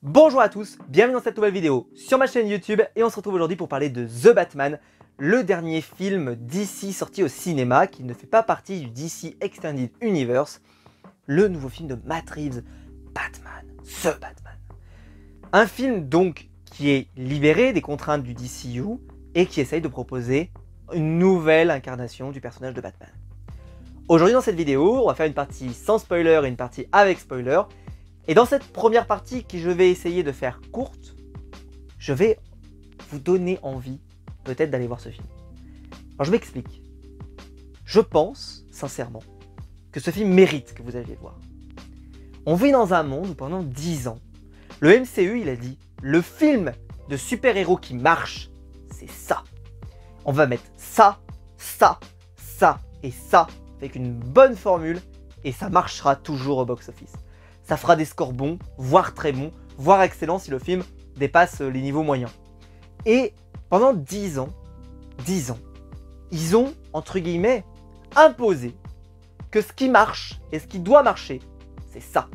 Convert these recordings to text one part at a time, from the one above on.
Bonjour à tous, bienvenue dans cette nouvelle vidéo sur ma chaîne YouTube et on se retrouve aujourd'hui pour parler de The Batman, le dernier film DC sorti au cinéma qui ne fait pas partie du DC Extended Universe, le nouveau film de Matt Reeves, Batman, The Batman. Un film donc qui est libéré des contraintes du DCU et qui essaye de proposer une nouvelle incarnation du personnage de Batman. Aujourd'hui dans cette vidéo, on va faire une partie sans spoiler et une partie avec spoiler. Et dans cette première partie que je vais essayer de faire courte, je vais vous donner envie peut-être d'aller voir ce film. Alors je m'explique. Je pense, sincèrement, que ce film mérite que vous alliez le voir. On vit dans un monde où pendant 10 ans, le MCU il a dit « Le film de super-héros qui marche, c'est ça. On va mettre ça, ça, ça et ça avec une bonne formule et ça marchera toujours au box-office. » Ça fera des scores bons, voire très bons, voire excellents si le film dépasse les niveaux moyens. Et pendant 10 ans, ils ont, entre guillemets, imposé que ce qui marche et ce qui doit marcher, c'est ça.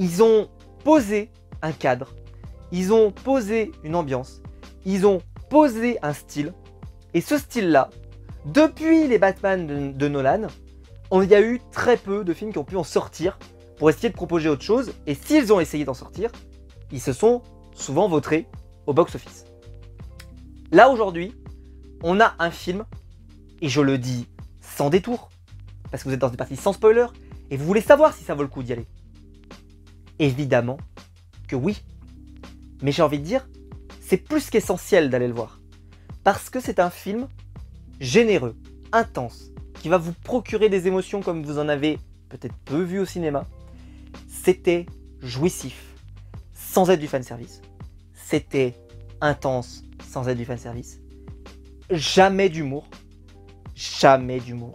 Ils ont posé un cadre, ils ont posé une ambiance, ils ont posé un style. Et ce style-là, depuis les Batman de Nolan, il y a eu très peu de films qui ont pu en sortir pour essayer de proposer autre chose, et s'ils ont essayé d'en sortir, ils se sont souvent vautrés au box-office. Là aujourd'hui, on a un film, et je le dis sans détour, parce que vous êtes dans une partie sans spoiler, et vous voulez savoir si ça vaut le coup d'y aller. Évidemment que oui, mais j'ai envie de dire, c'est plus qu'essentiel d'aller le voir, parce que c'est un film généreux, intense, qui va vous procurer des émotions comme vous en avez peut-être peu vu au cinéma. C'était jouissif, sans être du fanservice. C'était intense, sans être du fanservice. Jamais d'humour. Jamais d'humour.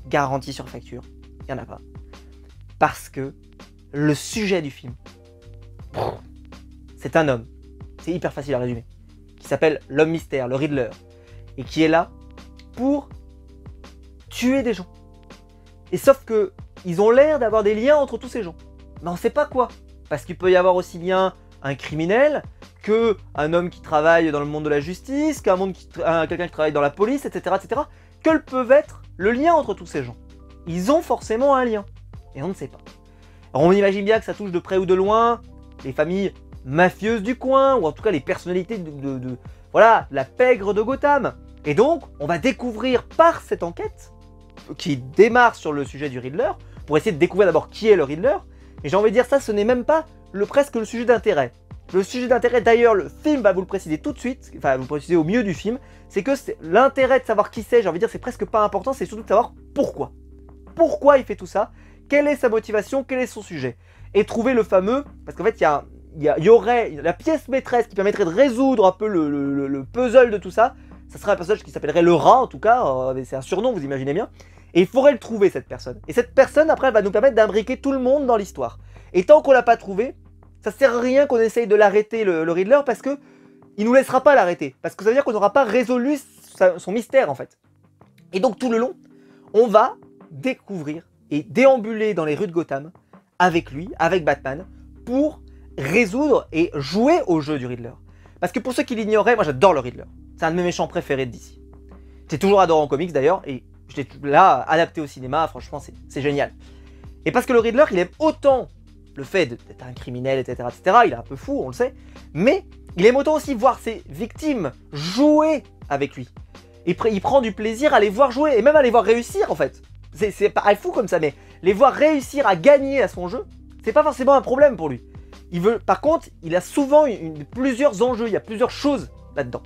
Garantie sur facture. Il n'y en a pas. Parce que le sujet du film, c'est un homme. C'est hyper facile à résumer. Qui s'appelle l'homme mystère, le Riddler. Et qui est là pour tuer des gens. Et sauf que ils ont l'air d'avoir des liens entre tous ces gens. Mais on ne sait pas quoi. Parce qu'il peut y avoir aussi bien un criminel, qu'un homme qui travaille dans le monde de la justice, quelqu'un qui travaille dans la police, etc., etc. Quels peuvent être le lien entre tous ces gens? Ils ont forcément un lien. Et on ne sait pas. Alors on imagine bien que ça touche de près ou de loin les familles mafieuses du coin, ou en tout cas les personnalités voilà, la pègre de Gotham. Et donc, on va découvrir par cette enquête, qui démarre sur le sujet du Riddler, pour essayer de découvrir d'abord qui est le Riddler. Et j'ai envie de dire ça, ce n'est même pas presque le sujet d'intérêt. Le sujet d'intérêt, d'ailleurs, le film va vous le préciser tout de suite, enfin vous le préciser au milieu du film, c'est que l'intérêt de savoir qui c'est, j'ai envie de dire, c'est presque pas important, c'est surtout de savoir pourquoi. Pourquoi il fait tout ça, quelle est sa motivation, quel est son sujet. Et trouver le fameux, parce qu'en fait il y aurait la pièce maîtresse qui permettrait de résoudre un peu le puzzle de tout ça, ça serait un personnage qui s'appellerait le rat en tout cas, c'est un surnom, vous imaginez bien. Et il faudrait le trouver, cette personne. Et cette personne, après, elle va nous permettre d'imbriquer tout le monde dans l'histoire. Et tant qu'on l'a pas trouvé, ça sert à rien qu'on essaye de l'arrêter, le Riddler, parce que il nous laissera pas l'arrêter. Parce que ça veut dire qu'on n'aura pas résolu son mystère, en fait. Et donc, tout le long, on va découvrir et déambuler dans les rues de Gotham avec lui, avec Batman, pour résoudre et jouer au jeu du Riddler. Parce que pour ceux qui l'ignoraient, moi j'adore le Riddler. C'est un de mes méchants préférés de DC. J'ai toujours adoré en comics d'ailleurs, et je l'ai là adapté au cinéma, franchement c'est génial. Et parce que le Riddler, il aime autant le fait d'être un criminel, etc., etc., il est un peu fou, on le sait, mais il aime autant aussi voir ses victimes jouer avec lui. Il prend du plaisir à les voir jouer, et même à les voir réussir en fait. C'est pas fou comme ça, mais les voir réussir à gagner à son jeu, c'est pas forcément un problème pour lui. Par contre, il a souvent plusieurs enjeux, il y a plusieurs choses là-dedans.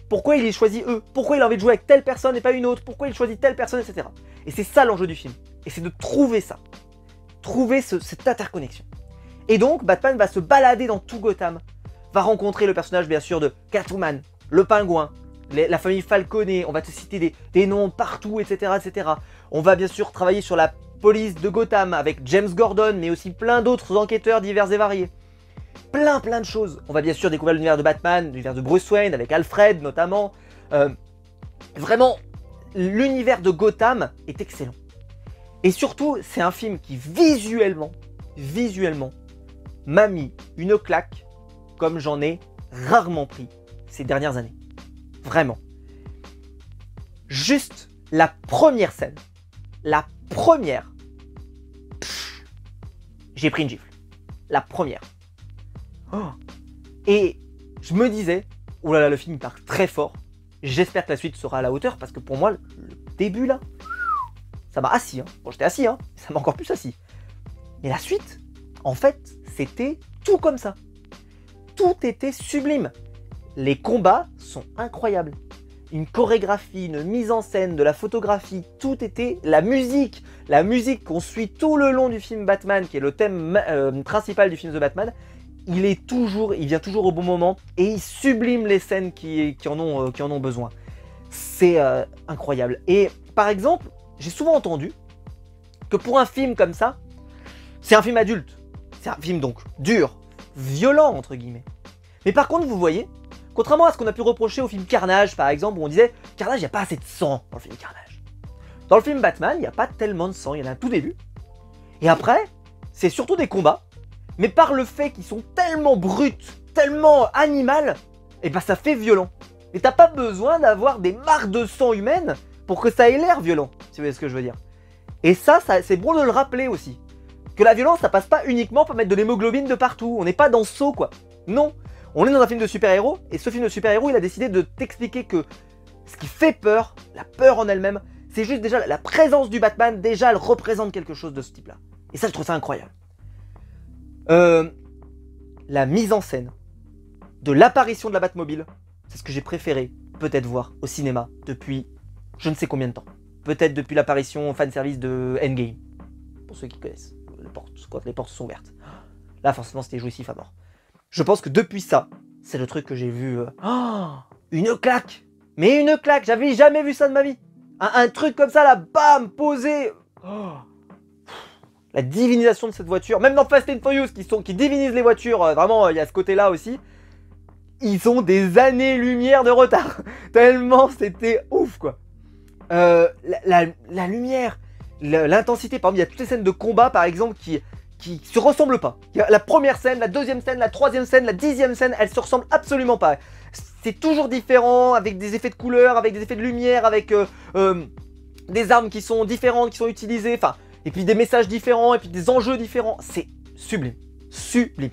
Pourquoi il les choisit eux? Pourquoi il a envie de jouer avec telle personne et pas une autre? Pourquoi il choisit telle personne, etc. Et c'est ça l'enjeu du film. Et c'est de trouver ça. Trouver cette interconnexion. Et donc, Batman va se balader dans tout Gotham. Va rencontrer le personnage, bien sûr, de Catwoman, le Pingouin, la famille Falcone. On va te citer des noms partout, etc., etc. On va bien sûr travailler sur la police de Gotham avec James Gordon, mais aussi plein d'autres enquêteurs divers et variés. Plein de choses. On va bien sûr découvrir l'univers de Batman, l'univers de Bruce Wayne, avec Alfred notamment. Vraiment, l'univers de Gotham est excellent. Et surtout, c'est un film qui visuellement, m'a mis une claque comme j'en ai rarement pris ces dernières années. Vraiment. Juste la première scène. La première. J'ai pris une gifle. La première. Oh. Et je me disais, oh là là, le film part très fort. J'espère que la suite sera à la hauteur parce que pour moi, le début là, ça m'a assis. Hein. Bon, j'étais assis, hein, ça m'a encore plus assis. Mais la suite, en fait, c'était tout comme ça. Tout était sublime. Les combats sont incroyables. Une chorégraphie, une mise en scène, de la photographie, tout était... La musique qu'on suit tout le long du film Batman, qui est le thème principal du film The Batman, il vient toujours au bon moment et il sublime les scènes qui en ont besoin. C'est incroyable. Et par exemple, j'ai souvent entendu que pour un film comme ça, c'est un film adulte. C'est un film donc dur, violent entre guillemets. Mais par contre, vous voyez, contrairement à ce qu'on a pu reprocher au film Carnage par exemple, où on disait Carnage, il n'y a pas assez de sang dans le film Carnage. Dans le film Batman, il n'y a pas tellement de sang, il y en a un tout début. Et après, c'est surtout des combats. Mais par le fait qu'ils sont tellement bruts, tellement animaux, et ben ça fait violent. Et t'as pas besoin d'avoir des marques de sang humaines pour que ça ait l'air violent, si vous voyez ce que je veux dire. Et ça c'est bon de le rappeler aussi. Que la violence, ça passe pas uniquement pour mettre de l'hémoglobine de partout. On n'est pas dans Saw, quoi. Non, on est dans un film de super-héros, et ce film de super-héros, il a décidé de t'expliquer que ce qui fait peur, la peur en elle-même, c'est juste déjà la présence du Batman, déjà elle représente quelque chose de ce type-là. Et ça, je trouve ça incroyable. La mise en scène de l'apparition de la Batmobile, c'est ce que j'ai préféré peut-être voir au cinéma depuis je ne sais combien de temps. Peut-être depuis l'apparition fanservice de Endgame, pour ceux qui connaissent, quand les portes sont ouvertes. Là, forcément, c'était jouissif à mort. Je pense que depuis ça, c'est le truc que j'ai vu... une claque. Mais une claque, j'avais jamais vu ça de ma vie. Un truc comme ça, là, bam, posé. La divinisation de cette voiture, même dans Fast and Furious qui divinisent les voitures, vraiment il y a ce côté là aussi, ils ont des années-lumière de retard, tellement c'était ouf quoi. La lumière, l'intensité, par exemple il y a toutes les scènes de combat par exemple qui se ressemblent pas. La première scène, la deuxième scène, la troisième scène, la 10e scène, elles se ressemblent absolument pas. C'est toujours différent, avec des effets de couleur, avec des effets de lumière, avec des armes qui sont différentes, qui sont utilisées, enfin... Et puis des messages différents, et puis des enjeux différents. C'est sublime. Sublime.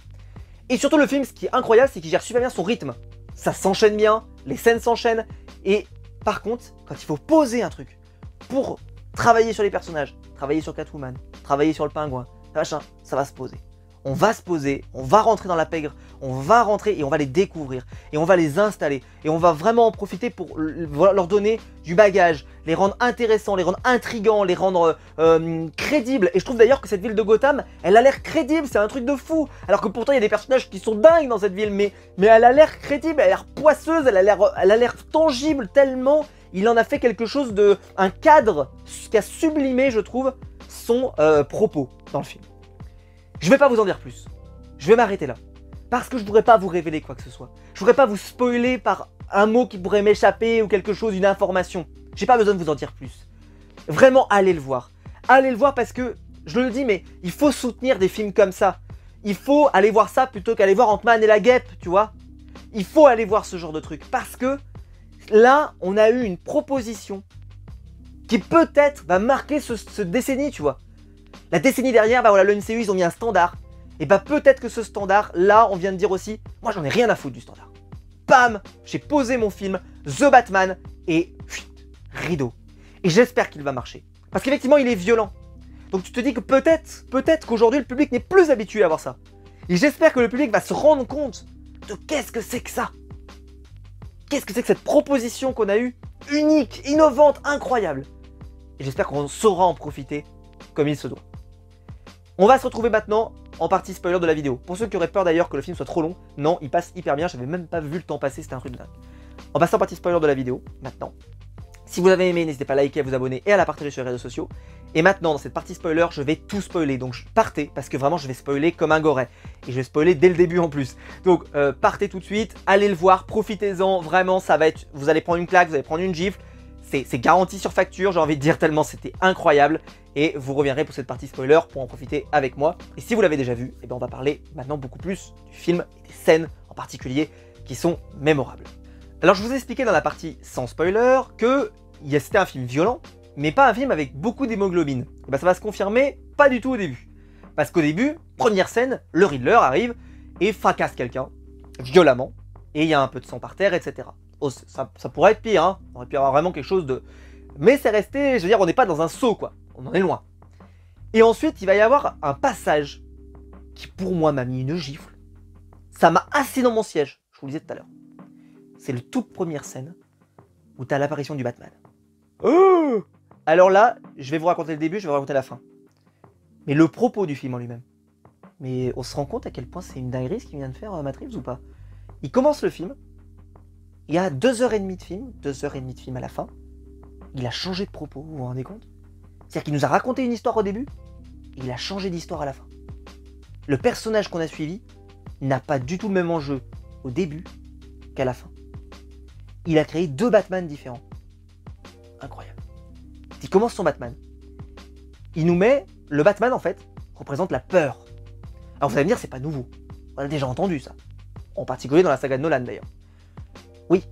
Et surtout le film, ce qui est incroyable, c'est qu'il gère super bien son rythme. Ça s'enchaîne bien, les scènes s'enchaînent. Et par contre, quand il faut poser un truc pour travailler sur les personnages, travailler sur Catwoman, travailler sur le pingouin, machin, ça va se poser. On va se poser, on va rentrer dans la pègre, on va rentrer et on va les découvrir. Et on va les installer. Et on va vraiment en profiter pour leur donner du bagage, les rendre intéressants, les rendre intrigants, les rendre crédibles. Et je trouve d'ailleurs que cette ville de Gotham, elle a l'air crédible, c'est un truc de fou. Alors que pourtant il y a des personnages qui sont dingues dans cette ville, mais elle a l'air crédible, elle a l'air poisseuse, elle a l'air tangible tellement. Il en a fait quelque chose de... un cadre qui a sublimé, je trouve, son propos dans le film. Je vais pas vous en dire plus. Je vais m'arrêter là. Parce que je voudrais pas vous révéler quoi que ce soit. Je voudrais pas vous spoiler par un mot qui pourrait m'échapper ou quelque chose, une information. J'ai pas besoin de vous en dire plus. Vraiment, allez le voir. Allez le voir parce que, je le dis, mais il faut soutenir des films comme ça. Il faut aller voir ça plutôt qu'aller voir Ant-Man et la Guêpe, tu vois. Il faut aller voir ce genre de truc. Parce que là, on a eu une proposition qui peut-être va marquer ce décennie, tu vois. La décennie dernière, bah voilà, le MCU, ils ont mis un standard. Et bah peut-être que ce standard, là, on vient de dire aussi, moi j'en ai rien à foutre du standard. Bam, j'ai posé mon film, The Batman, et rideau. Et j'espère qu'il va marcher. Parce qu'effectivement, il est violent. Donc tu te dis que peut-être qu'aujourd'hui, le public n'est plus habitué à voir ça. Et j'espère que le public va se rendre compte de qu'est-ce que c'est que ça. Qu'est-ce que c'est que cette proposition qu'on a eue, unique, innovante, incroyable. Et j'espère qu'on saura en profiter comme il se doit. On va se retrouver maintenant en partie spoiler de la vidéo. Pour ceux qui auraient peur d'ailleurs que le film soit trop long, non, il passe hyper bien, j'avais même pas vu le temps passer, c'était un truc de dingue. On passe en partie spoiler de la vidéo, maintenant. Si vous avez aimé, n'hésitez pas à liker, à vous abonner et à la partager sur les réseaux sociaux. Et maintenant, dans cette partie spoiler, je vais tout spoiler, donc partez, parce que vraiment je vais spoiler comme un goret. Et je vais spoiler dès le début en plus. Donc partez tout de suite, allez le voir, profitez-en, vraiment, ça va être... Vous allez prendre une claque, vous allez prendre une gifle. c'est garanti sur facture, j'ai envie de dire, tellement c'était incroyable. Et vous reviendrez pour cette partie spoiler pour en profiter avec moi. Et si vous l'avez déjà vu, eh bien on va parler maintenant beaucoup plus du film et des scènes en particulier qui sont mémorables. Alors je vous ai expliqué dans la partie sans spoiler que c'était un film violent, mais pas un film avec beaucoup d'hémoglobine. Ben, ça va se confirmer pas du tout au début. Parce qu'au début, première scène, le Riddler arrive et fracasse quelqu'un, violemment, et il y a un peu de sang par terre, etc. Oh, ça pourrait être pire, hein. On aurait pu avoir vraiment quelque chose de... Mais c'est resté, je veux dire, on n'est pas dans un saut, quoi. On en est loin. Et ensuite, il va y avoir un passage qui, pour moi, m'a mis une gifle. Ça m'a assis dans mon siège, je vous le disais tout à l'heure. C'est la toute première scène où tu as l'apparition du Batman. Oh! Alors là, je vais vous raconter le début, je vais vous raconter la fin. Mais le propos du film en lui-même. Mais on se rend compte à quel point c'est une dinguerie ce qu'il vient de faire Matt Reeves ou pas? Il commence le film, il y a 2h30 de film, 2h30 de film à la fin. Il a changé de propos, vous vous rendez compte? C'est-à-dire qu'il nous a raconté une histoire au début, et il a changé d'histoire à la fin. Le personnage qu'on a suivi n'a pas du tout le même enjeu au début qu'à la fin. Il a créé 2 Batman différents. Incroyable. Il commence son Batman. Il nous met... Le Batman, en fait, représente la peur. Alors vous allez me dire, c'est pas nouveau. On a déjà entendu ça. En particulier dans la saga de Nolan, d'ailleurs. Oui,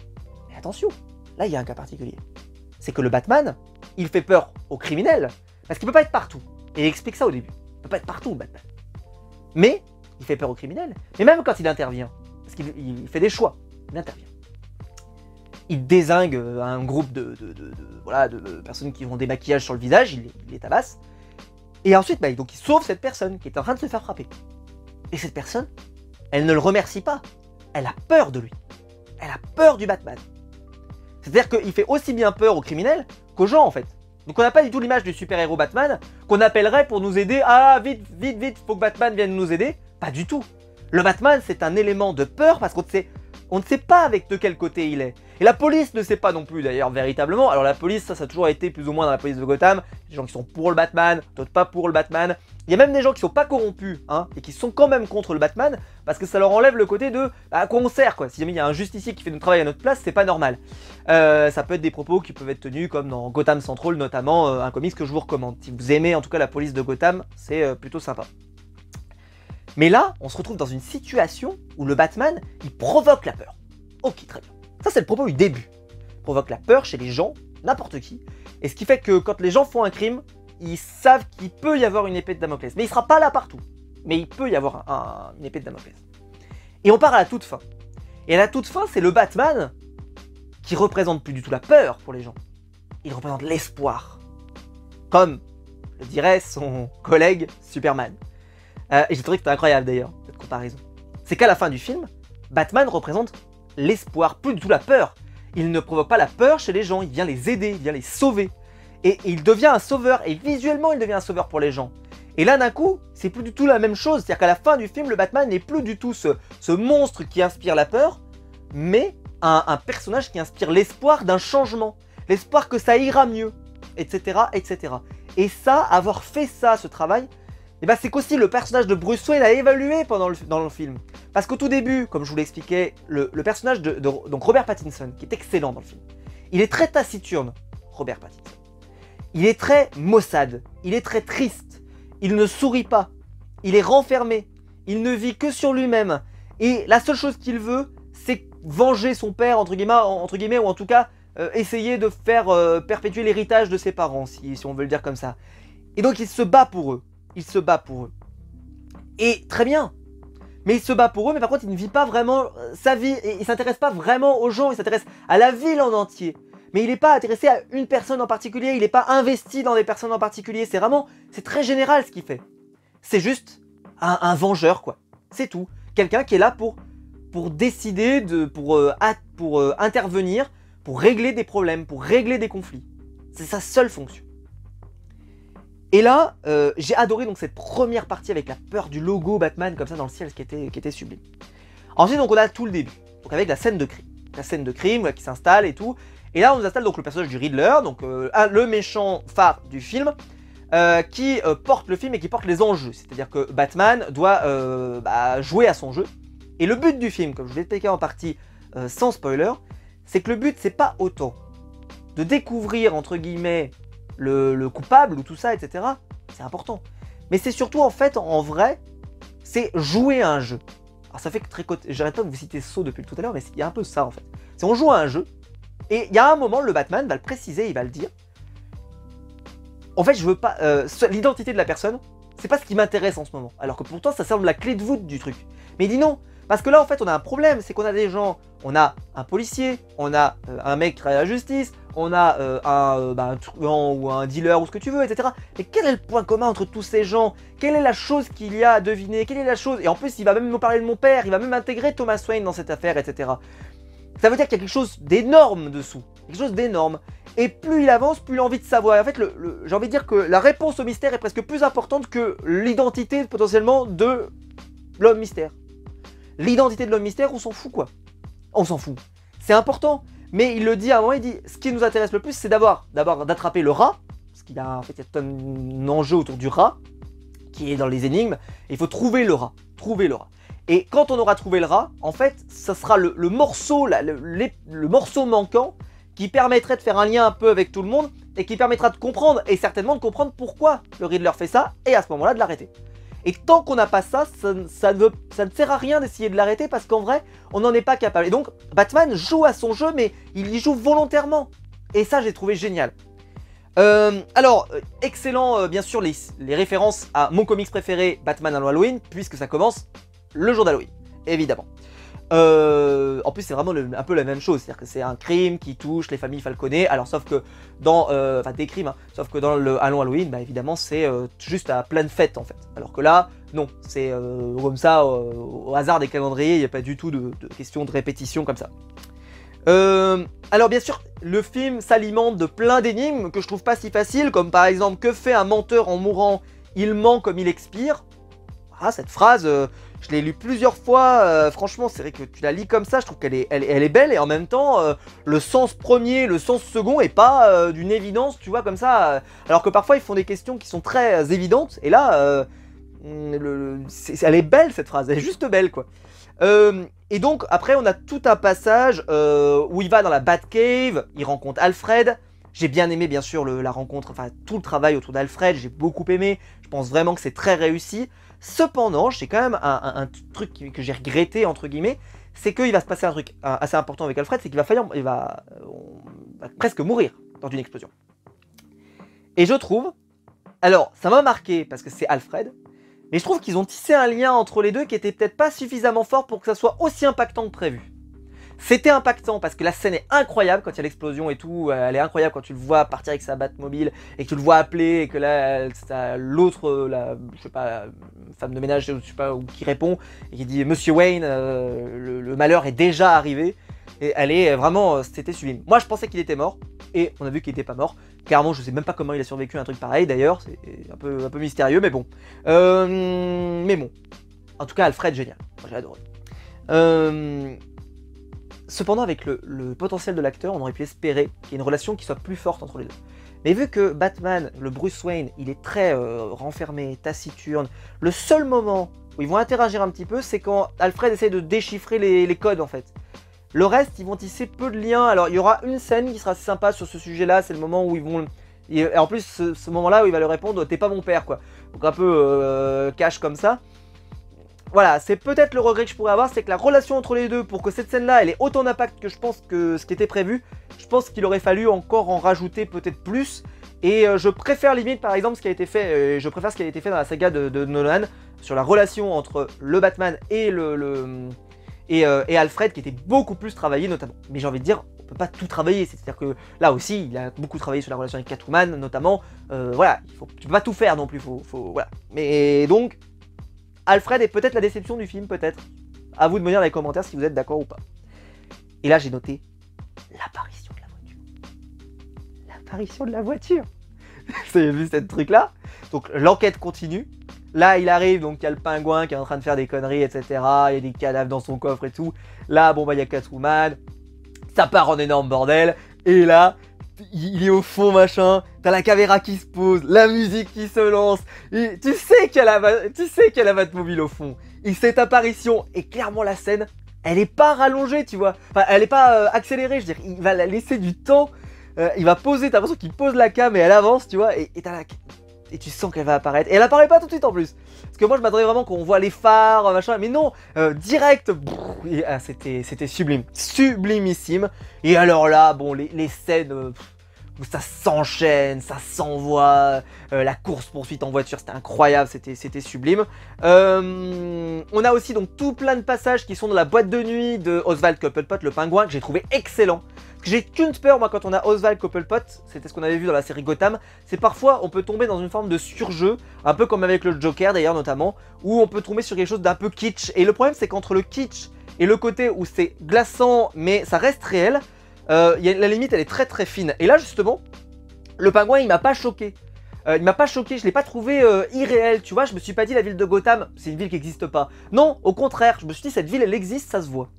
mais attention, là, il y a un cas particulier. C'est que le Batman, il fait peur aux criminels, parce qu'il peut pas être partout. Et il explique ça au début. Il peut pas être partout, le Batman. Mais, il fait peur aux criminels. Mais même quand il intervient, parce qu'il fait des choix, il intervient. Il dézingue un groupe de personnes qui ont des maquillages sur le visage, il les tabasse. Et ensuite, donc il sauve cette personne qui est en train de se faire frapper. Et cette personne, elle ne le remercie pas. Elle a peur de lui. Elle a peur du Batman. C'est-à-dire qu'il fait aussi bien peur aux criminels qu'aux gens, en fait. Donc on n'a pas du tout l'image du super-héros Batman qu'on appellerait pour nous aider. Ah, vite, vite, vite, faut que Batman vienne nous aider. Pas du tout. Le Batman, c'est un élément de peur parce qu'on ne sait pas avec de quel côté il est. Et la police ne sait pas non plus d'ailleurs véritablement. Alors la police, ça a toujours été plus ou moins dans la police de Gotham. Des gens qui sont pour le Batman, d'autres pas pour le Batman. Il y a même des gens qui sont pas corrompus, hein, et qui sont quand même contre le Batman, parce que ça leur enlève le côté de à quoi on sert, quoi. Si jamais il y a un justicier qui fait notre travail à notre place, c'est pas normal. Ça peut être des propos qui peuvent être tenus comme dans Gotham Central, notamment un comics que je vous recommande. Si vous aimez en tout cas la police de Gotham, c'est plutôt sympa. Mais là, on se retrouve dans une situation où le Batman, il provoque la peur. Ok, très bien. Ça, c'est le propos du début. Il provoque la peur chez les gens, n'importe qui. Et ce qui fait que quand les gens font un crime, ils savent qu'il peut y avoir une épée de Damoclès. Mais il ne sera pas là partout. Mais il peut y avoir une épée de Damoclès. Et on part à la toute fin. Et à la toute fin, c'est le Batman qui représente plus du tout la peur pour les gens. Il représente l'espoir. Comme le dirait son collègue Superman. Et j'ai trouvé que c'était incroyable d'ailleurs, cette comparaison. C'est qu'à la fin du film, Batman représente l'espoir, plus du tout la peur. Il ne provoque pas la peur chez les gens, il vient les aider, il vient les sauver. Et il devient un sauveur, et visuellement il devient un sauveur pour les gens. Et là d'un coup, c'est plus du tout la même chose, c'est-à-dire qu'à la fin du film, le Batman n'est plus du tout ce monstre qui inspire la peur, mais un personnage qui inspire l'espoir d'un changement, l'espoir que ça ira mieux, etc., etc. Et ça, avoir fait ça, ce travail, et c'est qu'aussi le personnage de Bruce Wayne a évalué dans le film. Parce qu'au tout début, comme je vous l'expliquais, le personnage donc Robert Pattinson, qui est excellent dans le film, il est très taciturne, Robert Pattinson. Il est très maussade, il est très triste, il ne sourit pas, il est renfermé, il ne vit que sur lui-même. Et la seule chose qu'il veut, c'est venger son père, entre guillemets, ou en tout cas, essayer de faire perpétuer l'héritage de ses parents, si on veut le dire comme ça. Et donc il se bat pour eux. Il se bat pour eux. Et très bien. Mais il se bat pour eux, mais par contre, il ne vit pas vraiment sa vie. Et il ne s'intéresse pas vraiment aux gens, il s'intéresse à la ville en entier. Mais il n'est pas intéressé à une personne en particulier, il n'est pas investi dans des personnes en particulier. C'est très général ce qu'il fait. C'est juste un vengeur, quoi. C'est tout. Quelqu'un qui est là pour décider, pour intervenir, pour régler des problèmes, pour régler des conflits. C'est sa seule fonction. Et là, j'ai adoré donc cette première partie avec la peur du logo Batman comme ça dans le ciel, qui était sublime. Ensuite, donc on a tout le début, donc avec la scène de crime. La scène de crime voilà, qui s'installe et tout. Et là, on nous installe donc le personnage du Riddler, donc le méchant phare du film, qui porte le film et qui porte les enjeux. C'est-à-dire que Batman doit jouer à son jeu. Et le but du film, comme je vous l'ai expliqué en partie sans spoiler, c'est que le but, c'est pas autant de découvrir, entre guillemets, le coupable ou tout ça, etc., c'est important. Mais c'est surtout, en fait, en vrai, c'est jouer à un jeu. Alors ça fait que très côté, j'arrête pas de vous citer Saw depuis tout à l'heure, mais il y a un peu ça, en fait. C'est on joue à un jeu, et il y a un moment, le Batman va le préciser, il va le dire. En fait, je veux pas... l'identité de la personne, c'est pas ce qui m'intéresse en ce moment. Alors que pourtant, ça semble la clé de voûte du truc. Mais il dit non. Parce que là, en fait, on a un problème. C'est qu'on a des gens... On a un policier, on a un mec qui travaille à la justice, on a un truand ou un dealer ou ce que tu veux, etc. Mais quel est le point commun entre tous ces gens? Quelle est la chose qu'il y a à deviner? Quelle est la chose? Et en plus, il va même nous parler de mon père, il va même intégrer Thomas Wayne dans cette affaire, etc. Ça veut dire qu'il y a quelque chose d'énorme dessous. Quelque chose d'énorme. Et plus il avance, plus il a envie de savoir. Et en fait, j'ai envie de dire que la réponse au mystère est presque plus importante que l'identité potentiellement de l'homme mystère. L'identité de l'homme mystère, on s'en fout quoi. On s'en fout. C'est important. Mais il le dit à un moment, il dit, ce qui nous intéresse le plus, c'est d'abord d'attraper le rat. Parce qu'il a, en fait, il y a tout un enjeu autour du rat, qui est dans les énigmes. Et il faut trouver le rat. Trouver le rat. Et quand on aura trouvé le rat, en fait, ça sera le morceau, le morceau manquant qui permettrait de faire un lien un peu avec tout le monde et qui permettra de comprendre, et certainement de comprendre pourquoi le Riddler fait ça, et à ce moment-là de l'arrêter. Et tant qu'on n'a pas ça, ça ne sert à rien d'essayer de l'arrêter parce qu'en vrai, on n'en est pas capable. Et donc, Batman joue à son jeu, mais il y joue volontairement. Et ça, j'ai trouvé génial. Alors, excellent, bien sûr, les références à mon comics préféré, Batman à Halloween, puisque ça commence le jour d'Halloween, évidemment. En plus, c'est vraiment un peu la même chose, c'est-à-dire que c'est un crime qui touche les familles Falconet, alors sauf que dans... Enfin, des crimes, hein, sauf que dans le Halloween, bah évidemment, c'est juste à pleine fête, en fait. Alors que là, non, c'est comme ça, au hasard des calendriers, il n'y a pas du tout de question de répétition comme ça. Alors bien sûr, le film s'alimente de plein d'énigmes que je trouve pas si faciles, comme par exemple, que fait un menteur en mourant? Il ment comme il expire. Ah, cette phrase, je l'ai lu plusieurs fois, franchement, c'est vrai que tu la lis comme ça, je trouve qu'elle est belle, et en même temps, le sens premier, le sens second est pas d'une évidence, tu vois, comme ça, alors que parfois, ils font des questions qui sont très évidentes, et là, elle est belle, cette phrase, elle est juste belle, quoi. Et donc, après, on a tout un passage où il va dans la Batcave, il rencontre Alfred. J'ai bien aimé, bien sûr, la rencontre, enfin, tout le travail autour d'Alfred, j'ai beaucoup aimé, je pense vraiment que c'est très réussi. Cependant, j'ai quand même un truc que j'ai regretté, entre guillemets, c'est qu'il va se passer un truc assez important avec Alfred, c'est qu'il va presque mourir dans une explosion. Et je trouve, alors ça m'a marqué parce que c'est Alfred, mais je trouve qu'ils ont tissé un lien entre les deux qui était peut-être pas suffisamment fort pour que ça soit aussi impactant que prévu. C'était impactant parce que la scène est incroyable quand il y a l'explosion et tout, elle est incroyable quand tu le vois partir avec sa Batmobile et que tu le vois appeler et que là l'autre, je sais pas, femme de ménage, je sais pas, ou qui répond et qui dit Monsieur Wayne, le malheur est déjà arrivé, et elle est vraiment, c'était sublime. Moi je pensais qu'il était mort et on a vu qu'il était pas mort. Clairement je sais même pas comment il a survécu à un truc pareil d'ailleurs, c'est un peu mystérieux mais bon. En tout cas Alfred génial, moi j'ai adoré. Cependant, avec le potentiel de l'acteur, on aurait pu espérer qu'il y ait une relation qui soit plus forte entre les deux. Mais vu que Batman, le Bruce Wayne, il est très renfermé, taciturne, le seul moment où ils vont interagir un petit peu, c'est quand Alfred essaie de déchiffrer les codes, en fait. Le reste, ils vont tisser peu de liens. Alors, il y aura une scène qui sera assez sympa sur ce sujet-là, c'est le moment où ils vont... Et en plus, ce moment-là où il va leur répondre « T'es pas mon père », quoi. Donc un peu cash comme ça. Voilà, c'est peut-être le regret que je pourrais avoir, c'est que la relation entre les deux, pour que cette scène-là, elle ait autant d'impact que je pense que ce qui était prévu, je pense qu'il aurait fallu encore en rajouter peut-être plus. Et je préfère limite, par exemple, ce qui a été fait, dans la saga de Nolan, sur la relation entre le Batman et et Alfred, qui était beaucoup plus travaillé notamment. Mais j'ai envie de dire, on peut pas tout travailler, c'est-à-dire que là aussi, il a beaucoup travaillé sur la relation avec Catwoman, notamment. Voilà, tu peux pas tout faire non plus, voilà. Mais donc... Alfred est peut-être la déception du film, peut-être. À vous de me dire dans les commentaires si vous êtes d'accord ou pas. Et là, j'ai noté l'apparition de la voiture. L'apparition de la voiture. Vous avez vu ce truc-là? Donc, l'enquête continue. Là, il arrive, donc il y a le pingouin qui est en train de faire des conneries, etc. Il y a des cadavres dans son coffre et tout. Là, bon, bah, il y a Catwoman. Ça part en énorme bordel. Et là... il est au fond, machin, t'as la caméra qui se pose, la musique qui se lance, et tu sais qu'il y a la Batmobile au fond. Et cette apparition, et clairement la scène, elle est pas rallongée, tu vois. Enfin, elle est pas accélérée, je veux dire, il va la laisser du temps il va poser, t'as l'impression qu'il pose la cam et elle avance, tu vois, et et tu sens qu'elle va apparaître. Et elle apparaît pas tout de suite en plus. Parce que moi je m'attendais vraiment qu'on voit les phares, machin, mais non, direct, c'était sublime, sublimissime. Et alors là, bon, les scènes où ça s'enchaîne, ça s'envoie, la course-poursuite en voiture, c'était incroyable, c'était sublime. On a aussi donc tout plein de passages qui sont dans la boîte de nuit de Oswald Cobblepot, le pingouin, que j'ai trouvé excellent. J'ai qu'une peur, moi, quand on a Oswald Cobblepot, c'était ce qu'on avait vu dans la série Gotham, c'est parfois on peut tomber dans une forme de surjeu, un peu comme avec le Joker d'ailleurs notamment, où on peut tomber sur quelque chose d'un peu kitsch. Et le problème c'est qu'entre le kitsch et le côté où c'est glaçant mais ça reste réel, la limite elle est très très fine. Et là justement, le pingouin il m'a pas choqué. Il m'a pas choqué, je l'ai pas trouvé irréel, tu vois, je me suis pas dit la ville de Gotham, c'est une ville qui n'existe pas. Non, au contraire, je me suis dit cette ville elle existe, ça se voit.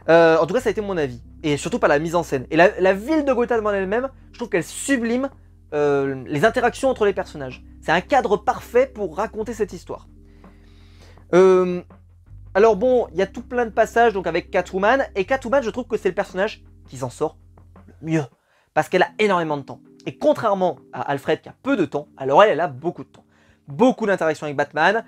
En tout cas ça a été mon avis, et surtout par la mise en scène. Et la ville de Gotham en elle-même, je trouve qu'elle sublime les interactions entre les personnages. C'est un cadre parfait pour raconter cette histoire. Alors bon, il y a tout plein de passages donc avec Catwoman, et Catwoman je trouve que c'est le personnage qui s'en sort le mieux, parce qu'elle a énormément de temps. Et contrairement à Alfred qui a peu de temps, alors elle a beaucoup de temps. Beaucoup d'interactions avec Batman.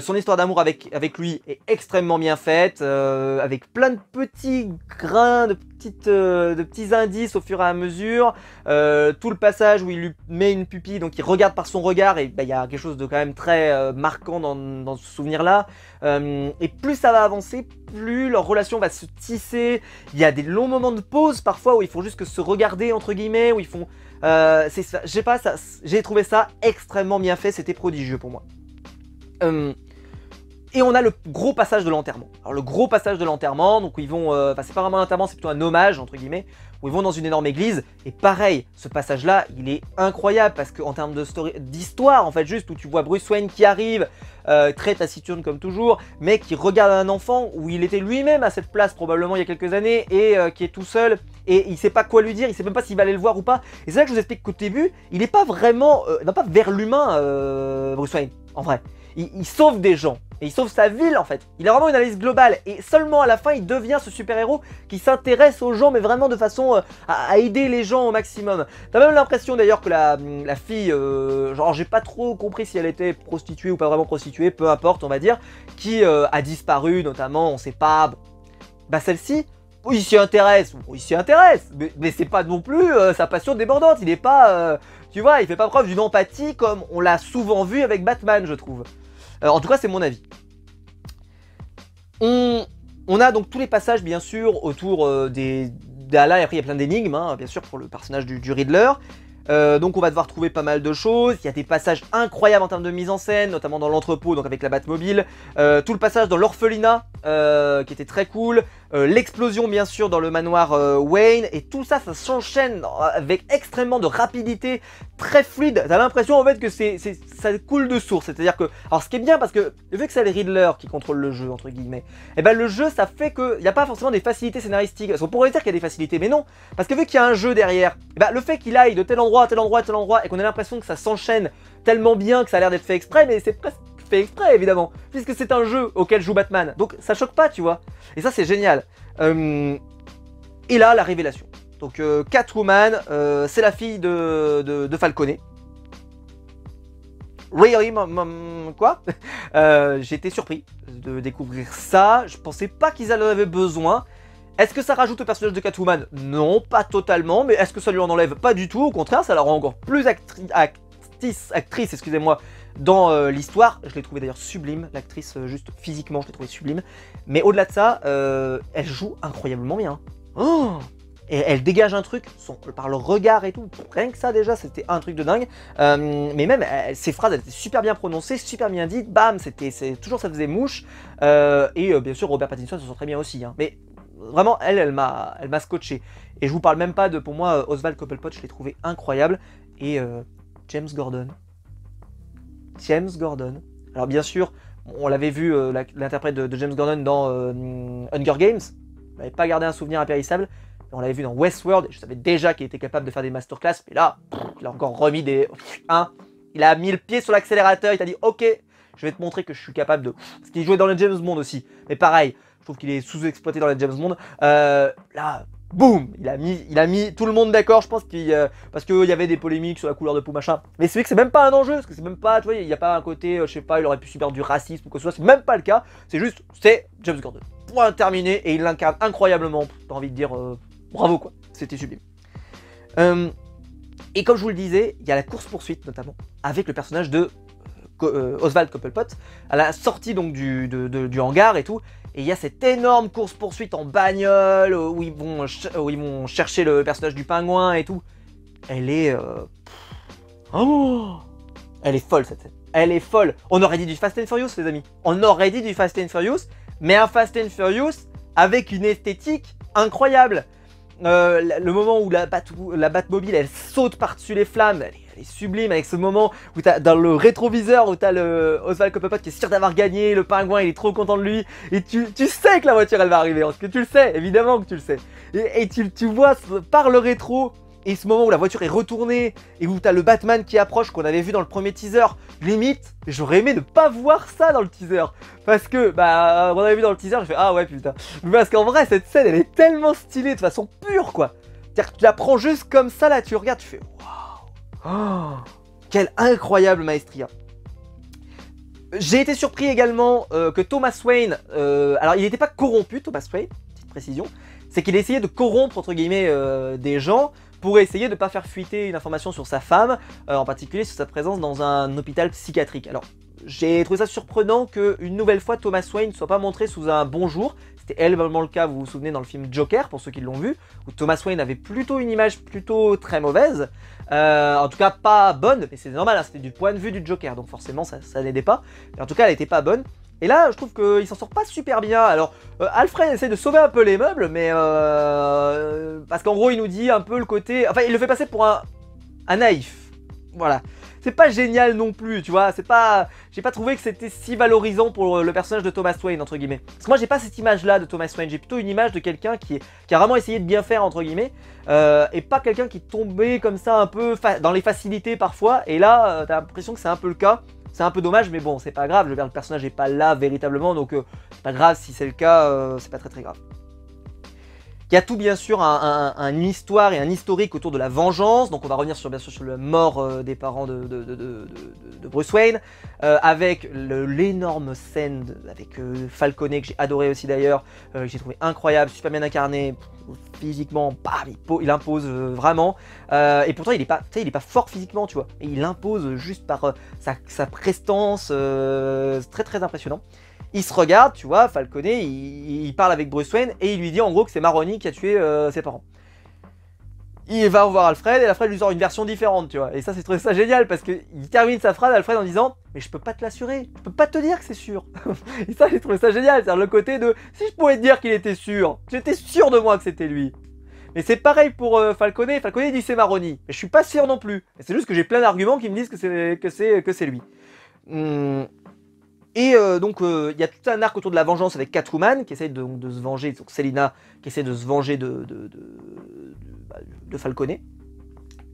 Son histoire d'amour avec lui est extrêmement bien faite, avec plein de petits grains, de petits indices au fur et à mesure. Tout le passage où il lui met une pupille, donc il regarde par son regard, et il y a quelque chose de quand même très marquant dans ce souvenir-là. Et plus ça va avancer, plus leur relation va se tisser. Il y a des longs moments de pause parfois où ils font juste que se regarder, entre guillemets, où ils font... je sais pas, j'ai trouvé ça extrêmement bien fait, c'était prodigieux pour moi. Et on a le gros passage de l'enterrement. Alors le gros passage de l'enterrement, donc où ils vont, enfin c'est pas vraiment un enterrement, c'est plutôt un hommage entre guillemets, où ils vont dans une énorme église. Et pareil, ce passage-là, il est incroyable parce qu'en termes d'histoire, en fait, juste où tu vois Bruce Wayne qui arrive, très taciturne comme toujours, mais qui regarde un enfant où il était lui-même à cette place probablement il y a quelques années et qui est tout seul. Et il sait pas quoi lui dire, il sait même pas s'il va aller le voir ou pas. Et c'est là que je vous explique qu'au début, il est pas vraiment, il va pas vers l'humain, Bruce Wayne, en vrai. Il sauve des gens, et il sauve sa ville en fait. Il a vraiment une analyse globale, et seulement à la fin il devient ce super-héros qui s'intéresse aux gens, mais vraiment de façon à aider les gens au maximum. T'as même l'impression d'ailleurs que la fille, genre j'ai pas trop compris si elle était prostituée ou pas vraiment prostituée, peu importe on va dire, qui a disparu notamment, on sait pas, bon. Bah celle-ci, oui, il s'y intéresse, mais c'est pas non plus sa passion débordante, il est pas, tu vois, il fait pas preuve d'une empathie comme on l'a souvent vu avec Batman, je trouve. En tout cas, c'est mon avis. On a donc tous les passages, bien sûr, autour d'Ala, et après il y a plein d'énigmes, hein, bien sûr, pour le personnage du Riddler. Donc on va devoir trouver pas mal de choses. Il y a des passages incroyables en termes de mise en scène, notamment dans l'entrepôt, donc avec la Batmobile. Tout le passage dans l'orphelinat, qui était très cool. L'explosion bien sûr dans le manoir Wayne. Et tout ça, ça s'enchaîne avec extrêmement de rapidité, très fluide. T'as l'impression en fait que ça coule de source. C'est-à-dire que, alors ce qui est bien parce que vu que c'est les Riddler qui contrôlent le jeu entre guillemets, et ben le jeu ça fait qu'il n'y a pas forcément des facilités scénaristiques. Parce qu'on pourrait dire qu'il y a des facilités, mais non. Parce que vu qu'il y a un jeu derrière, et ben le fait qu'il aille de tel endroit à tel endroit à tel endroit et qu'on ait l'impression que ça s'enchaîne tellement bien que ça a l'air d'être fait exprès, mais c'est presque fait exprès évidemment, puisque c'est un jeu auquel joue Batman, donc ça choque pas, tu vois. Et ça c'est génial. Et là la révélation. Donc Catwoman, c'est la fille de Falcone. Really, quoi? J'ai été surpris de découvrir ça. Je pensais pas qu'ils en avaient besoin. Est-ce que ça rajoute au personnage de Catwoman? Non, pas totalement. Mais est-ce que ça lui en enlève? Pas du tout. Au contraire, ça la rend encore plus actrice, excusez-moi, dans l'histoire. Je l'ai trouvé d'ailleurs sublime. L'actrice, juste physiquement, je l'ai trouvé sublime. Mais au-delà de ça, elle joue incroyablement bien. Oh! Et elle dégage un truc par le regard et tout. Rien que ça déjà, c'était un truc de dingue. Mais même, ses phrases, elles étaient super bien prononcées, super bien dites. Bam, toujours ça faisait mouche. Et bien sûr, Robert Pattinson se sent très bien aussi. Hein. Mais vraiment, elle m'a scotché. Et je vous parle même pas de, pour moi, Oswald Cobblepot, je l'ai trouvé incroyable. Et James Gordon. Alors bien sûr, on l'avait vu, l'interprète de James Gordon dans Hunger Games. On n'avait pas gardé un souvenir impérissable. On l'avait vu dans Westworld, et je savais déjà qu'il était capable de faire des masterclass, mais là, il a encore remis des... il a mis le pied sur l'accélérateur, il t'a dit « Ok, je vais te montrer que je suis capable de... » Parce qu'il jouait dans les James Bond aussi, mais pareil, je trouve qu'il est sous-exploité dans les James Bond. Là, boum, il a mis tout le monde d'accord, je pense parce qu'il y avait des polémiques sur la couleur de peau machin. Mais c'est vrai que c'est même pas un enjeu, parce que c'est même pas, tu vois, il y a pas un côté, je sais pas, il aurait pu subir du racisme ou quoi que ce soit, c'est même pas le cas. C'est juste, c'est James Gordon. Point terminé, et il l'incarne incroyablement. T'as envie de dire, bravo quoi, c'était sublime. Et comme je vous le disais, il y a la course-poursuite notamment, avec le personnage de Oswald Cobblepot, à la sortie donc du hangar et tout, et il y a cette énorme course-poursuite en bagnole, où ils vont chercher le personnage du pingouin et tout. Elle est... Oh, elle est folle cette scène. Elle est folle. On aurait dit du Fast and Furious les amis. On aurait dit du Fast and Furious, mais un Fast and Furious avec une esthétique incroyable. Le moment où la Batmobile elle saute par-dessus les flammes, elle est sublime avec ce moment où t'as dans le rétroviseur où t'as le Oswald Cobblepot qui est sûr d'avoir gagné, le pingouin il est trop content de lui et tu sais que la voiture elle va arriver parce que tu le sais, évidemment que tu le sais. Et tu vois par le rétro et ce moment où la voiture est retournée et où t'as le Batman qui approche qu'on avait vu dans le premier teaser, limite j'aurais aimé ne pas voir ça dans le teaser parce que bah on avait vu dans le teaser, je fais ah ouais putain, parce qu'en vrai cette scène elle est tellement stylée de façon pure quoi. C'est-à-dire que tu la prends juste comme ça là, tu regardes, tu fais waouh, oh, quelle incroyable maestria. J'ai été surpris également que Thomas Wayne, alors il n'était pas corrompu Thomas Wayne, petite précision, c'est qu'il essayait de corrompre entre guillemets des gens pour essayer de ne pas faire fuiter une information sur sa femme, en particulier sur sa présence dans un hôpital psychiatrique. Alors, j'ai trouvé ça surprenant qu'une nouvelle fois Thomas Wayne ne soit pas montré sous un bon jour. C'était également le cas, vous vous souvenez, dans le film Joker, pour ceux qui l'ont vu, où Thomas Wayne avait plutôt une image plutôt très mauvaise, en tout cas pas bonne, mais c'est normal, hein, c'était du point de vue du Joker, donc forcément ça n'aidait pas, mais en tout cas elle n'était pas bonne. Et là, je trouve qu'il s'en sort pas super bien. Alors, Alfred essaie de sauver un peu les meubles, mais parce qu'en gros, il nous dit un peu le côté... Enfin, il le fait passer pour un naïf. Voilà. C'est pas génial non plus, tu vois. C'est pas... J'ai pas trouvé que c'était si valorisant pour le personnage de Thomas Wayne, entre guillemets. Parce que moi, j'ai pas cette image-là de Thomas Wayne. J'ai plutôt une image de quelqu'un qui a vraiment essayé de bien faire, entre guillemets. Et pas quelqu'un qui tombait comme ça un peu dans les facilités parfois. Et là, t'as l'impression que c'est un peu le cas. C'est un peu dommage, mais bon, c'est pas grave, le personnage n'est pas là véritablement, donc c'est pas grave si c'est le cas, c'est pas très grave. Il y a tout bien sûr une histoire et un historique autour de la vengeance, donc on va revenir bien sûr sur la mort des parents de Bruce Wayne, avec l'énorme scène avec Falconet que j'ai adoré aussi d'ailleurs, que j'ai trouvé incroyable, super bien incarné, physiquement, bam, il impose vraiment, et pourtant il est pas fort physiquement, tu vois, et il impose juste par sa prestance, très impressionnant. Il se regarde, tu vois, Falconet, il parle avec Bruce Wayne et il lui dit en gros que c'est Maroni qui a tué ses parents. Il va voir Alfred et Alfred lui sort une version différente, tu vois. Et ça, c'est trouvé ça génial parce qu'il termine sa phrase, Alfred, en disant « Mais je peux pas te l'assurer, je peux pas te dire que c'est sûr. » Et ça, j'ai trouvé ça génial, c'est-à-dire le côté de « Si je pouvais te dire qu'il était sûr, j'étais sûr de moi que c'était lui. » Mais c'est pareil pour Falconet, Falconet dit c'est Maroni, mais je suis pas sûr non plus. C'est juste que j'ai plein d'arguments qui me disent que c'est lui. Et donc il y a tout un arc autour de la vengeance avec Catwoman qui essaie de se venger, donc Selina qui essaie de se venger de Falconet.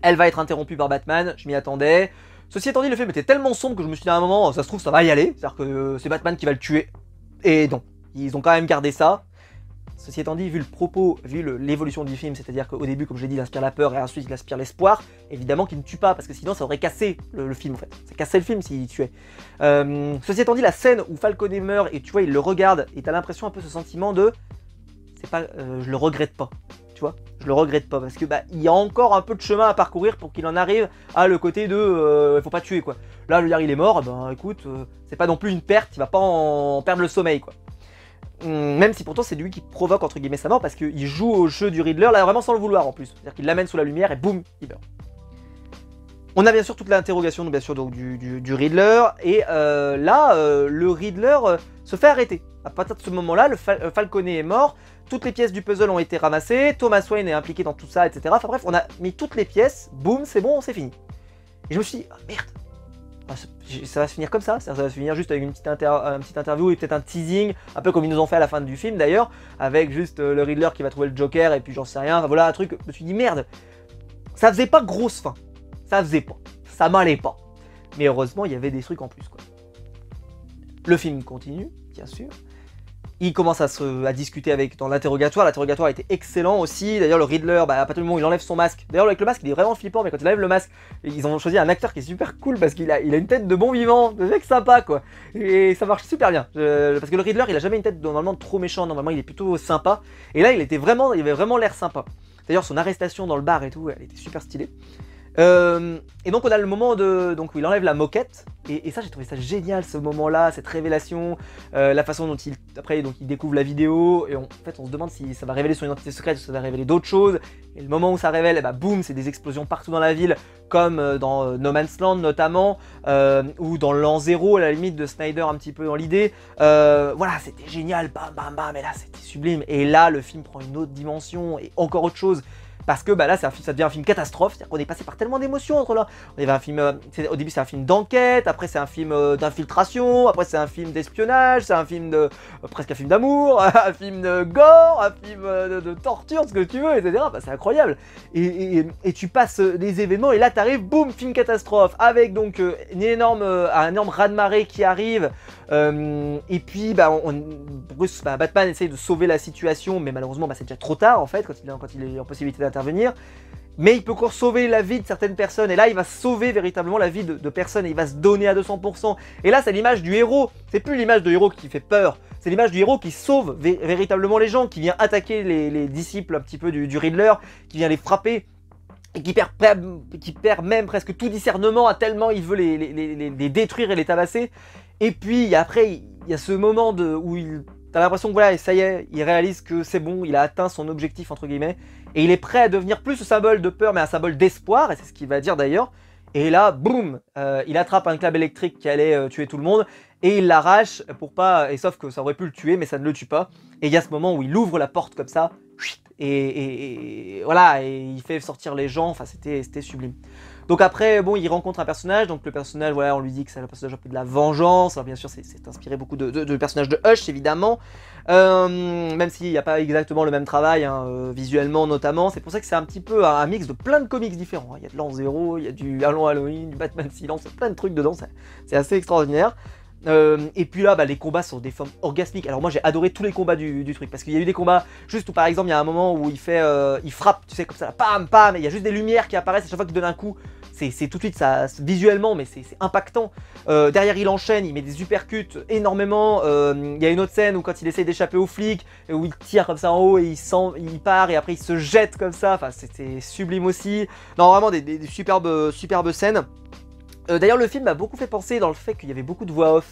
Elle va être interrompue par Batman, je m'y attendais. Ceci étant dit, le film était tellement sombre que je me suis dit à un moment, ça se trouve ça va y aller, c'est-à-dire que c'est Batman qui va le tuer. Et non, ils ont quand même gardé ça. Ceci étant dit, vu le propos, vu l'évolution du film, c'est-à-dire qu'au début, comme je l'ai dit, il inspire la peur et ensuite il inspire l'espoir, évidemment qu'il ne tue pas, parce que sinon ça aurait cassé le film en fait. Ça cassait le film s'il tuait. Ceci étant dit, la scène où Falconet meurt et tu vois, il le regarde et t'as l'impression un peu ce sentiment de... C'est pas... je le regrette pas, tu vois. Je le regrette pas, parce que bah, il y a encore un peu de chemin à parcourir pour qu'il en arrive à le côté de... faut pas tuer quoi. Là, je veux dire, il est mort, ben écoute, c'est pas non plus une perte, il va pas en perdre le sommeil quoi. Même si pourtant c'est lui qui provoque entre guillemets sa mort parce qu'il joue au jeu du Riddler là vraiment sans le vouloir en plus. C'est-à-dire qu'il l'amène sous la lumière et boum, il meurt. On a bien sûr toute l'interrogation bien sûr donc, du Riddler et là le Riddler se fait arrêter. À partir de ce moment-là, le Falconet est mort, toutes les pièces du puzzle ont été ramassées, Thomas Wayne est impliqué dans tout ça, etc. Enfin bref, on a mis toutes les pièces, boum, c'est bon, c'est fini. Et je me suis dit, oh, merde. Ça va se finir comme ça va se finir juste avec une petite interview et peut-être un teasing, un peu comme ils nous ont fait à la fin du film d'ailleurs, avec juste le Riddler qui va trouver le Joker et puis j'en sais rien, enfin voilà un truc, je me suis dit merde, ça faisait pas grosse fin, ça faisait pas, ça m'allait pas, mais heureusement il y avait des trucs en plus quoi. Le film continue, bien sûr, il commence à discuter dans l'interrogatoire. L'interrogatoire était excellent aussi. D'ailleurs, le Riddler, à partir du moment où il enlève son masque. D'ailleurs, avec le masque, il est vraiment flippant, mais quand il enlève le masque, ils ont choisi un acteur qui est super cool parce qu'il a une tête de bon vivant, de mec sympa quoi. Et ça marche super bien. Parce que le Riddler, il a jamais une tête normalement trop méchant. Normalement, il est plutôt sympa. Et là, il avait vraiment l'air sympa. D'ailleurs, son arrestation dans le bar et tout, elle était super stylée. Et donc on a le moment où il enlève la moquette et ça j'ai trouvé ça génial, ce moment là, cette révélation, la façon dont il découvre la vidéo et en fait on se demande si ça va révéler son identité secrète ou si ça va révéler d'autres choses. Et le moment où ça révèle, boum, c'est des explosions partout dans la ville comme dans No Man's Land notamment, ou dans l'an 0 à la limite de Snyder un petit peu dans l'idée. Voilà, c'était génial, bam bam bam, et là c'était sublime. Et là le film prend une autre dimension et encore autre chose. Parce que là, ça devient un film catastrophe, c'est-à-dire qu'on est passé par tellement d'émotions entre là. On avait un film, au début c'est un film d'enquête, après c'est un film d'infiltration, après c'est un film d'espionnage, c'est un film presque un film d'amour, un film de gore, un film de torture, ce que tu veux, etc. C'est incroyable. Et tu passes des événements et là t'arrives, boum, film catastrophe, avec donc un énorme raz-de-marée qui arrive. Et puis Bruce, Batman essaye de sauver la situation, mais malheureusement c'est déjà trop tard en fait quand il est en possibilité d'intervenir. Mais il peut encore sauver la vie de certaines personnes, et là il va sauver véritablement la vie de personnes, et il va se donner à 200%. Et là c'est l'image du héros, c'est plus l'image du héros qui fait peur, c'est l'image du héros qui sauve véritablement les gens, qui vient attaquer les disciples un petit peu du Riddler, qui vient les frapper. Et qui perd même presque tout discernement, à tellement il veut les détruire et les tabasser. Et puis après, il y a ce moment où t'as l'impression que voilà, ça y est, il réalise que c'est bon, il a atteint son objectif entre guillemets. Et il est prêt à devenir plus un symbole de peur, mais un symbole d'espoir, et c'est ce qu'il va dire d'ailleurs. Et là, boum, il attrape un câble électrique qui allait tuer tout le monde, et il l'arrache pour pas... Et sauf que ça aurait pu le tuer, mais ça ne le tue pas. Et il y a ce moment où il ouvre la porte comme ça, et voilà, et il fait sortir les gens, enfin c'était sublime. Donc après, bon, il rencontre un personnage, donc le personnage, voilà, on lui dit que c'est un personnage un peu de la vengeance. Alors bien sûr, c'est inspiré beaucoup de personnages de Hush, évidemment. Même s'il n'y a pas exactement le même travail, hein, visuellement notamment. C'est pour ça que c'est un petit peu un mix de plein de comics différents. Il y a de l'an 0, il y a du Allons Halloween, du Batman Silence, il y a plein de trucs dedans, c'est assez extraordinaire. Et puis là, les combats sont des formes orgasmiques. Alors moi j'ai adoré tous les combats du truc, parce qu'il y a eu des combats juste où par exemple il y a un moment où il frappe, tu sais, comme ça, pam pam, et il y a juste des lumières qui apparaissent à chaque fois qu'il donne un coup. C'est tout de suite, ça, visuellement, mais c'est impactant. Derrière il enchaîne, il met des uppercuts énormément. Il y a une autre scène où quand il essaie d'échapper aux flics, où il tire comme ça en haut et il part et après il se jette comme ça. Enfin c'était sublime aussi. Non, vraiment des superbes scènes. D'ailleurs le film m'a beaucoup fait penser dans le fait qu'il y avait beaucoup de voix off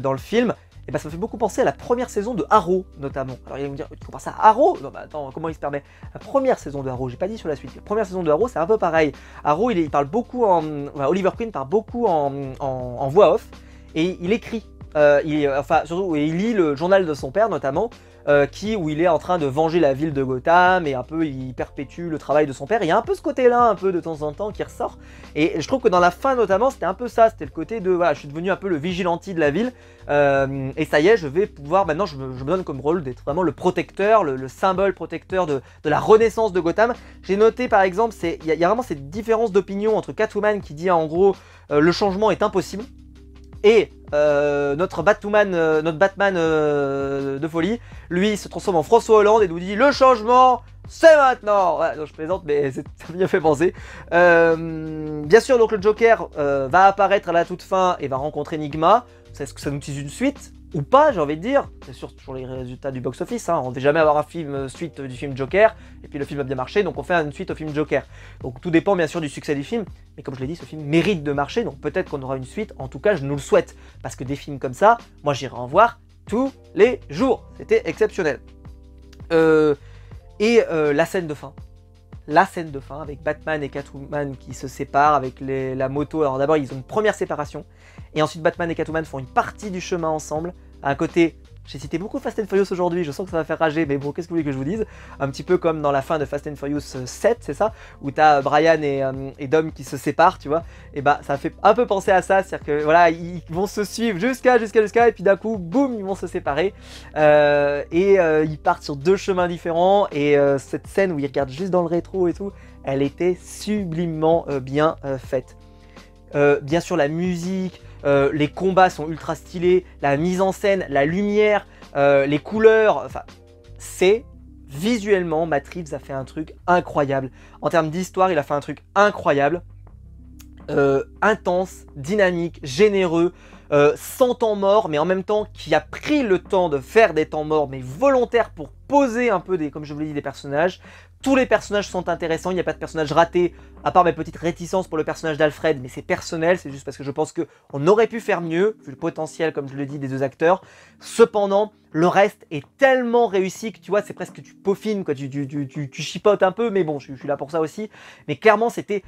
dans le film. Et ça me fait beaucoup penser à la première saison de Arrow notamment. Alors il va me dire, tu compares ça à Arrow? Non attends, comment il se permet? La première saison de Arrow, j'ai pas dit sur la suite. La première saison de Arrow c'est un peu pareil. Arrow il parle beaucoup Oliver Queen parle beaucoup en voix off. Et il écrit, surtout il lit le journal de son père notamment. Où il est en train de venger la ville de Gotham et un peu il perpétue le travail de son père. Il y a un peu ce côté-là, un peu de temps en temps qui ressort. Et je trouve que dans la fin notamment, c'était un peu ça, c'était le côté de voilà, je suis devenu un peu le vigilante de la ville. Et ça y est, je vais pouvoir, maintenant je me donne comme rôle d'être vraiment le protecteur, le symbole protecteur de la renaissance de Gotham. J'ai noté par exemple, il y a vraiment cette différence d'opinion entre Catwoman qui dit en gros le changement est impossible. Et notre Batman de folie, lui, se transforme en François Hollande et nous dit le changement, c'est maintenant. Ouais, donc je plaisante, mais ça m'a bien fait penser. Bien sûr, donc le Joker va apparaître à la toute fin et va rencontrer Enigma. Est-ce que ça nous tease une suite ou pas, j'ai envie de dire? C'est sûr, toujours les résultats du box-office, hein. On ne va jamais avoir un film suite du film Joker, et puis le film a bien marché, donc on fait une suite au film Joker. Donc tout dépend bien sûr du succès du film, mais comme je l'ai dit, ce film mérite de marcher, donc peut-être qu'on aura une suite, en tout cas je nous le souhaite, parce que des films comme ça, moi j'irai en voir tous les jours, c'était exceptionnel. La scène de fin. La scène de fin avec Batman et Catwoman qui se séparent avec la moto. Alors d'abord ils ont une première séparation et ensuite Batman et Catwoman font une partie du chemin ensemble. À un côté, j'ai cité beaucoup Fast and Furious aujourd'hui, je sens que ça va faire rager, mais bon, qu'est-ce que vous voulez que je vous dise? Un petit peu comme dans la fin de Fast and Furious 7, c'est ça? Où t'as Brian et Dom qui se séparent, tu vois? Et ça fait un peu penser à ça, c'est-à-dire que voilà, ils vont se suivre jusqu'à, et puis d'un coup, boum, ils vont se séparer. Ils partent sur deux chemins différents, et cette scène où ils regardent juste dans le rétro et tout, elle était sublimement bien faite. Bien sûr, la musique, les combats sont ultra stylés, la mise en scène, la lumière, les couleurs, enfin, c'est visuellement, Matt Reeves a fait un truc incroyable. En termes d'histoire, il a fait un truc incroyable. Intense, dynamique, généreux, sans temps mort, mais en même temps qui a pris le temps de faire des temps morts, mais volontaires pour poser un peu, comme je vous l'ai dit, des personnages. Tous les personnages sont intéressants, il n'y a pas de personnage raté, à part mes petites réticences pour le personnage d'Alfred, mais c'est personnel, c'est juste parce que je pense qu'on aurait pu faire mieux, vu le potentiel, comme je le dis, des deux acteurs. Cependant, le reste est tellement réussi que tu vois, c'est presque tu peaufines, quoi, tu chipotes un peu, mais bon, je suis là pour ça aussi. Mais clairement, c'était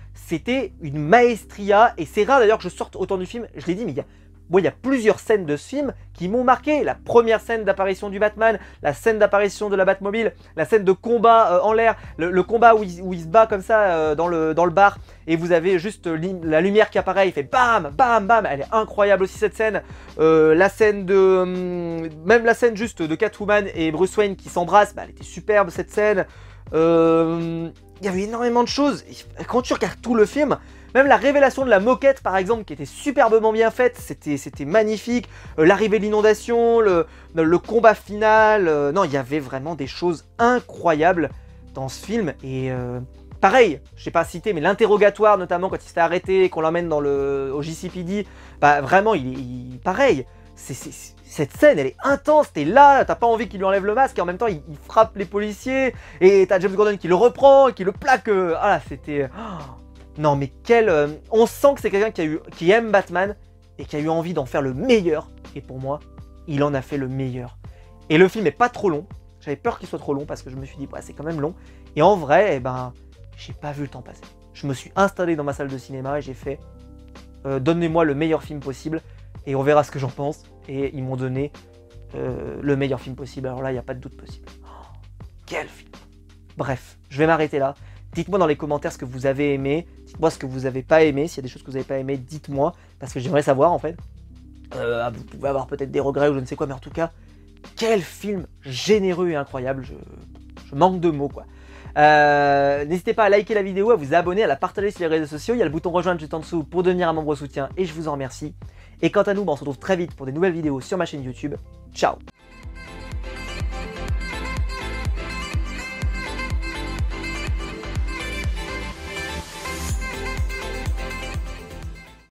une maestria, et c'est rare d'ailleurs que je sorte autant du film, je l'ai dit, mais il y a plusieurs scènes de ce film qui m'ont marqué. La première scène d'apparition du Batman, la scène d'apparition de la Batmobile, la scène de combat en l'air, le combat où il se bat comme ça dans le bar, et vous avez juste la lumière qui apparaît, il fait bam, bam, bam, elle est incroyable aussi cette scène. La scène même la scène juste de Catwoman et Bruce Wayne qui s'embrassent, elle était superbe cette scène. Il y avait énormément de choses. Quand tu regardes tout le film, même la révélation de la moquette, par exemple, qui était superbement bien faite, c'était magnifique. L'arrivée de l'inondation, le combat final. Non, il y avait vraiment des choses incroyables dans ce film. Et pareil, je sais pas citer, mais l'interrogatoire, notamment quand il se fait arrêter et qu'on l'emmène au JCPD, vraiment, pareil. Cette scène, elle est intense, t'es là, t'as pas envie qu'il lui enlève le masque, et en même temps, il frappe les policiers, et t'as James Gordon qui le reprend, qui le plaque. Ah là, c'était... Non mais on sent que c'est quelqu'un qui aime Batman et qui a eu envie d'en faire le meilleur. Et pour moi, il en a fait le meilleur. Et le film est pas trop long. J'avais peur qu'il soit trop long parce que je me suis dit, c'est quand même long. Et en vrai, j'ai pas vu le temps passer. Je me suis installé dans ma salle de cinéma et j'ai fait, donnez-moi le meilleur film possible et on verra ce que j'en pense. Et ils m'ont donné le meilleur film possible. Alors là, il n'y a pas de doute possible. Oh, quel film! Bref, je vais m'arrêter là. Dites-moi dans les commentaires ce que vous avez aimé. Dites-moi ce que vous n'avez pas aimé. S'il y a des choses que vous n'avez pas aimé, dites-moi. Parce que j'aimerais savoir en fait. Vous pouvez avoir peut-être des regrets ou je ne sais quoi. Mais en tout cas, quel film généreux et incroyable. Je manque de mots quoi. N'hésitez pas à liker la vidéo, à vous abonner, à la partager sur les réseaux sociaux. Il y a le bouton rejoindre juste en dessous pour devenir un membre soutien. Et je vous en remercie. Et quant à nous, on se retrouve très vite pour des nouvelles vidéos sur ma chaîne YouTube. Ciao!